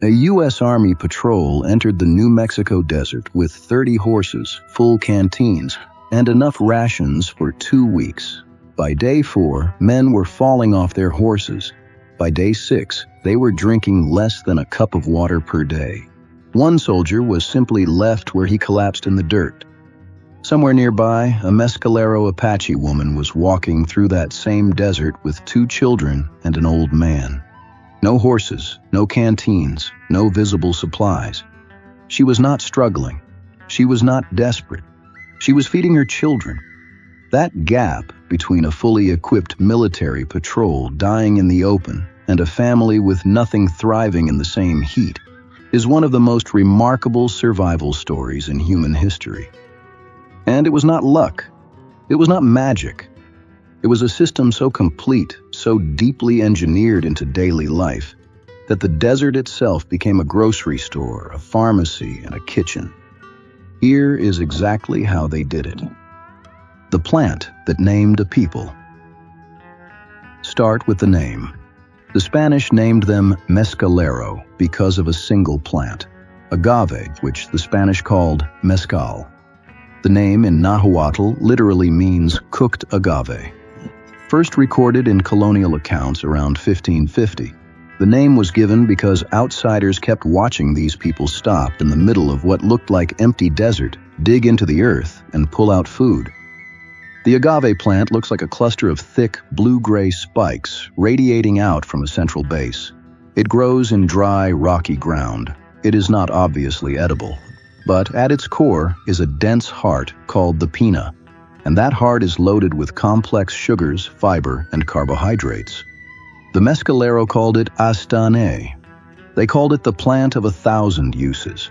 A U.S. Army patrol entered the New Mexico desert with 30 horses, full canteens, and enough rations for 2 weeks. By day 4, men were falling off their horses. By day 6, they were drinking less than a cup of water per day. One soldier was simply left where he collapsed in the dirt. Somewhere nearby, a Mescalero Apache woman was walking through that same desert with 2 children and an old man. No horses, no canteens, no visible supplies. She was not struggling. She was not desperate. She was feeding her children. That gap between a fully equipped military patrol dying in the open and a family with nothing thriving in the same heat is one of the most remarkable survival stories in human history. And it was not luck. It was not magic. It was a system so complete, so deeply engineered into daily life, that the desert itself became a grocery store, a pharmacy, and a kitchen. Here is exactly how they did it. The plant that named a people. Start with the name. The Spanish named them Mescalero because of a single plant, agave, which the Spanish called mezcal. The name in Nahuatl literally means cooked agave. First recorded in colonial accounts around 1550, the name was given because outsiders kept watching these people stop in the middle of what looked like empty desert, dig into the earth, and pull out food. The agave plant looks like a cluster of thick, blue-gray spikes radiating out from a central base. It grows in dry, rocky ground. It is not obviously edible, but at its core is a dense heart called the pina, and that heart is loaded with complex sugars, fiber, and carbohydrates. The Mescalero called it astane. They called it the plant of 1,000 uses.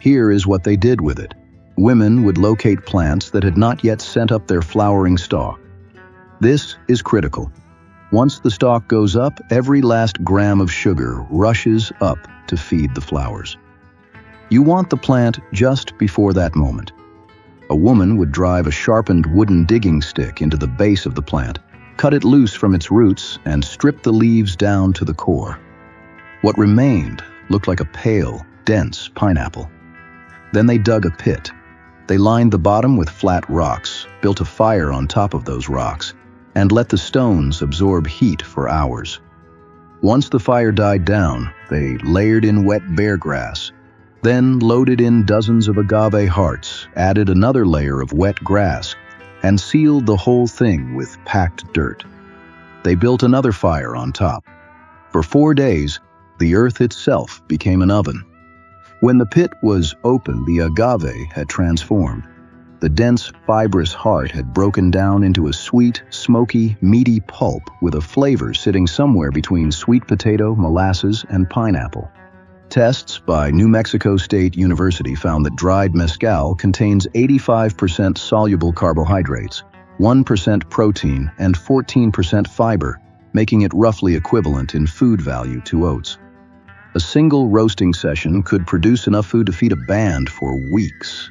Here is what they did with it. Women would locate plants that had not yet sent up their flowering stalk. This is critical. Once the stalk goes up, every last gram of sugar rushes up to feed the flowers. You want the plant just before that moment. A woman would drive a sharpened wooden digging stick into the base of the plant, cut it loose from its roots, and strip the leaves down to the core. What remained looked like a pale, dense pineapple. Then they dug a pit. They lined the bottom with flat rocks, built a fire on top of those rocks, and let the stones absorb heat for hours. Once the fire died down, they layered in wet bear grass, then loaded in dozens of agave hearts, added another layer of wet grass, and sealed the whole thing with packed dirt. They built another fire on top. For 4 days, the earth itself became an oven. When the pit was open, the agave had transformed. The dense, fibrous heart had broken down into a sweet, smoky, meaty pulp with a flavor sitting somewhere between sweet potato, molasses, and pineapple. Tests by New Mexico State University found that dried mezcal contains 85% soluble carbohydrates, 1% protein, and 14% fiber, making it roughly equivalent in food value to oats. A single roasting session could produce enough food to feed a band for weeks.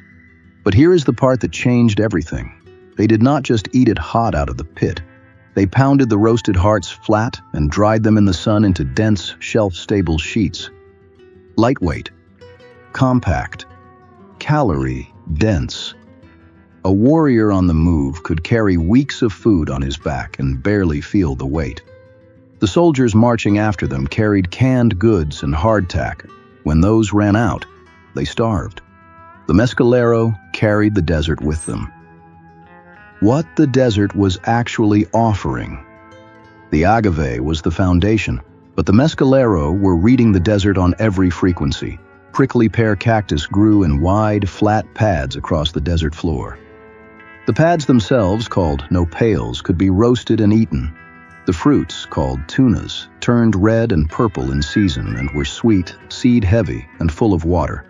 But here is the part that changed everything. They did not just eat it hot out of the pit. They pounded the roasted hearts flat and dried them in the sun into dense, shelf-stable sheets. Lightweight, compact, calorie-dense. A warrior on the move could carry weeks of food on his back and barely feel the weight. The soldiers marching after them carried canned goods and hardtack. When those ran out, they starved. The Mescalero carried the desert with them. What the desert was actually offering. The agave was the foundation, but the Mescalero were reading the desert on every frequency. Prickly pear cactus grew in wide, flat pads across the desert floor. The pads themselves, called nopales, could be roasted and eaten. The fruits, called tunas, turned red and purple in season and were sweet, seed-heavy, and full of water.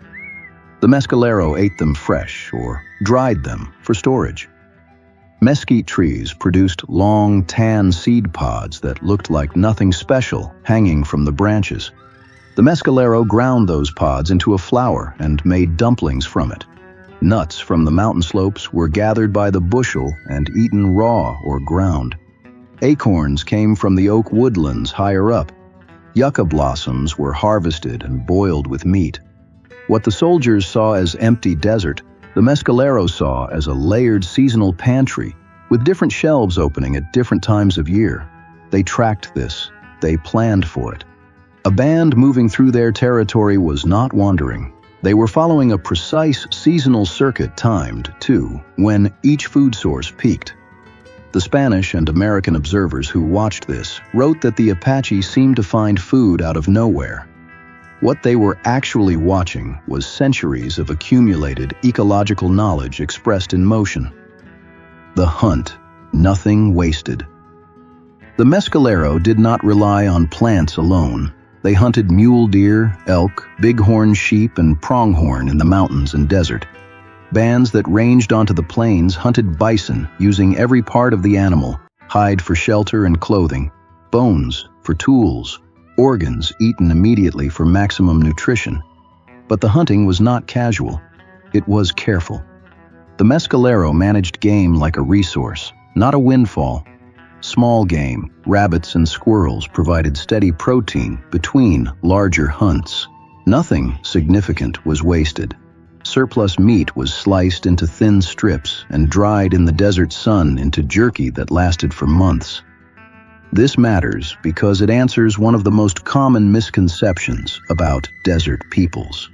The Mescalero ate them fresh or dried them for storage. Mesquite trees produced long, tan seed pods that looked like nothing special hanging from the branches. The Mescalero ground those pods into a flour and made dumplings from it. Nuts from the mountain slopes were gathered by the bushel and eaten raw or ground. Acorns came from the oak woodlands higher up. Yucca blossoms were harvested and boiled with meat. What the soldiers saw as empty desert, the Mescalero saw as a layered seasonal pantry with different shelves opening at different times of year. They tracked this. They planned for it. A band moving through their territory was not wandering. They were following a precise seasonal circuit timed, too, when each food source peaked. The Spanish and American observers who watched this wrote that the Apache seemed to find food out of nowhere. What they were actually watching was centuries of accumulated ecological knowledge expressed in motion. The hunt, nothing wasted. The Mescalero did not rely on plants alone. They hunted mule deer, elk, bighorn sheep, and pronghorn in the mountains and desert. Bands that ranged onto the plains hunted bison, using every part of the animal: hide for shelter and clothing, bones for tools, organs eaten immediately for maximum nutrition. But the hunting was not casual. It was careful. The Mescalero managed game like a resource, not a windfall. Small game, rabbits and squirrels provided steady protein between larger hunts. Nothing significant was wasted. Surplus meat was sliced into thin strips and dried in the desert sun into jerky that lasted for months. This matters because it answers one of the most common misconceptions about desert peoples.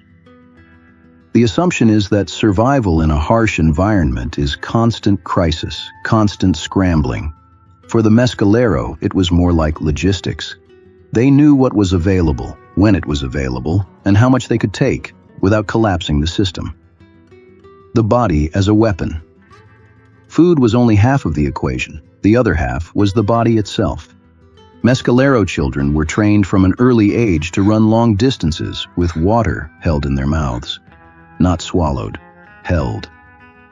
The assumption is that survival in a harsh environment is constant crisis, constant scrambling. For the Mescalero, it was more like logistics. They knew what was available, when it was available, and how much they could take without collapsing the system. The body as a weapon. Food was only half of the equation. The other half was the body itself. Mescalero children were trained from an early age to run long distances with water held in their mouths. Not swallowed, held.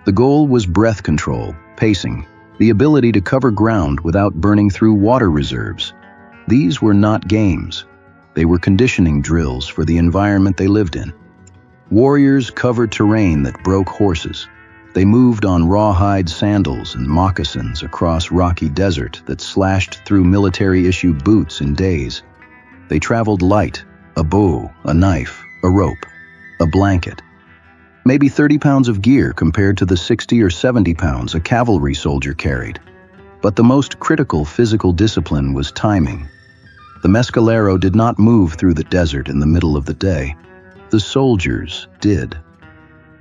The goal was breath control, pacing, the ability to cover ground without burning through water reserves. These were not games. They were conditioning drills for the environment they lived in. Warriors covered terrain that broke horses. They moved on rawhide sandals and moccasins across rocky desert that slashed through military-issue boots in days. They traveled light, a bow, a knife, a rope, a blanket. Maybe 30 pounds of gear compared to the 60 or 70 pounds a cavalry soldier carried. But the most critical physical discipline was timing. The Mescalero did not move through the desert in the middle of the day. The soldiers did.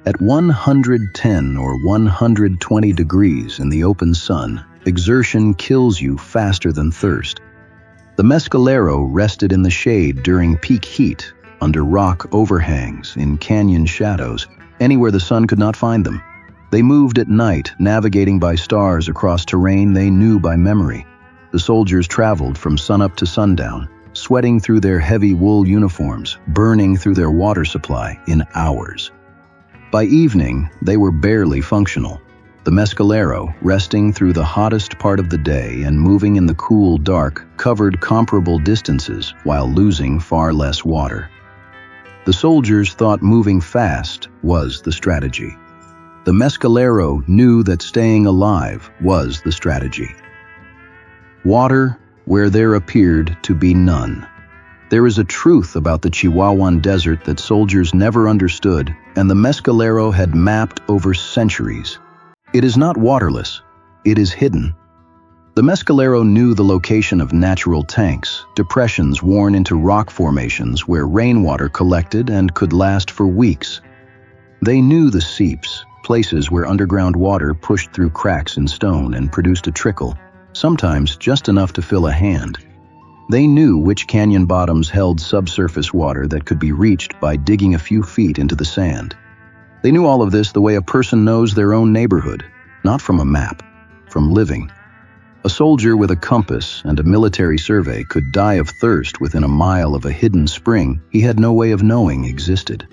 At 110 or 120 degrees in the open sun, exertion kills you faster than thirst. The Mescalero rested in the shade during peak heat, under rock overhangs, in canyon shadows, anywhere the sun could not find them. They moved at night, navigating by stars across terrain they knew by memory. The soldiers traveled from sunup to sundown, sweating through their heavy wool uniforms, burning through their water supply in hours. By evening, they were barely functional. The Mescalero, resting through the hottest part of the day and moving in the cool dark, covered comparable distances while losing far less water. The soldiers thought moving fast was the strategy. The Mescalero knew that staying alive was the strategy. Water where there appeared to be none. There is a truth about the Chihuahuan Desert that soldiers never understood, and the Mescalero had mapped over centuries. It is not waterless, it is hidden. The Mescalero knew the location of natural tanks, depressions worn into rock formations where rainwater collected and could last for weeks. They knew the seeps, places where underground water pushed through cracks in stone and produced a trickle, sometimes just enough to fill a hand. They knew which canyon bottoms held subsurface water that could be reached by digging a few feet into the sand. They knew all of this the way a person knows their own neighborhood, not from a map, from living. A soldier with a compass and a military survey could die of thirst within a mile of a hidden spring he had no way of knowing existed.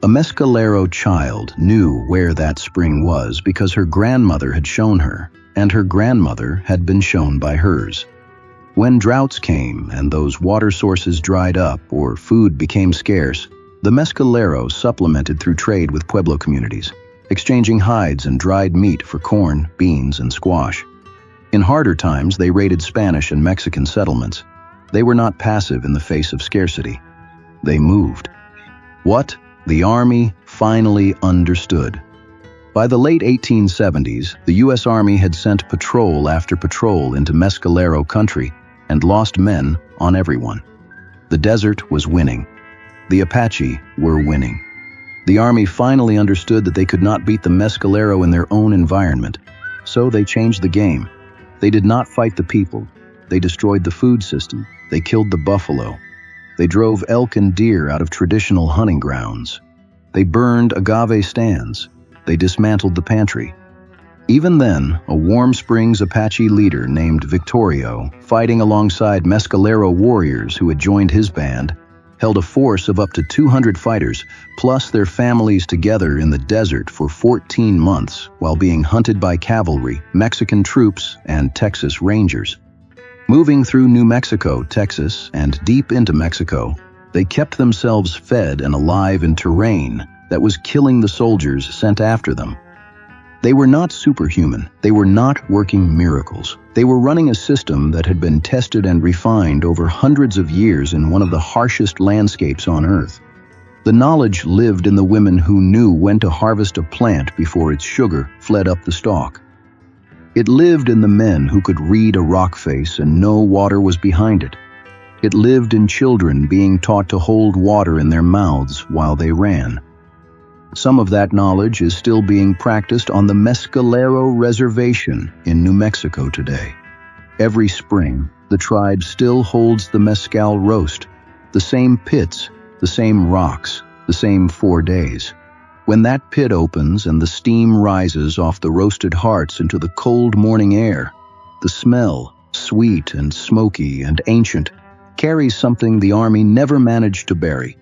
A Mescalero child knew where that spring was because her grandmother had shown her, and her grandmother had been shown by hers. When droughts came and those water sources dried up or food became scarce, the Mescalero supplemented through trade with Pueblo communities, exchanging hides and dried meat for corn, beans, and squash. In harder times, they raided Spanish and Mexican settlements. They were not passive in the face of scarcity. They moved. What? The Army finally understood. By the late 1870s, the U.S. Army had sent patrol after patrol into Mescalero country and lost men on everyone. The desert was winning. The Apache were winning. The Army finally understood that they could not beat the Mescalero in their own environment, so they changed the game. They did not fight the people. They destroyed the food system. They killed the buffalo. They drove elk and deer out of traditional hunting grounds. They burned agave stands. They dismantled the pantry. Even then, a Warm Springs Apache leader named Victorio, fighting alongside Mescalero warriors who had joined his band, held a force of up to 200 fighters, plus their families together in the desert for 14 months while being hunted by cavalry, Mexican troops, and Texas Rangers. Moving through New Mexico, Texas, and deep into Mexico, they kept themselves fed and alive in terrain that was killing the soldiers sent after them. They were not superhuman. They were not working miracles. They were running a system that had been tested and refined over hundreds of years in one of the harshest landscapes on Earth. The knowledge lived in the women who knew when to harvest a plant before its sugar fled up the stalk. It lived in the men who could read a rock face and know water was behind it. It lived in children being taught to hold water in their mouths while they ran. Some of that knowledge is still being practiced on the Mescalero Reservation in New Mexico today. Every spring, the tribe still holds the mescal roast, the same pits, the same rocks, the same 4 days. When that pit opens and the steam rises off the roasted hearts into the cold morning air, the smell, sweet and smoky and ancient, carries something the Army never managed to bury: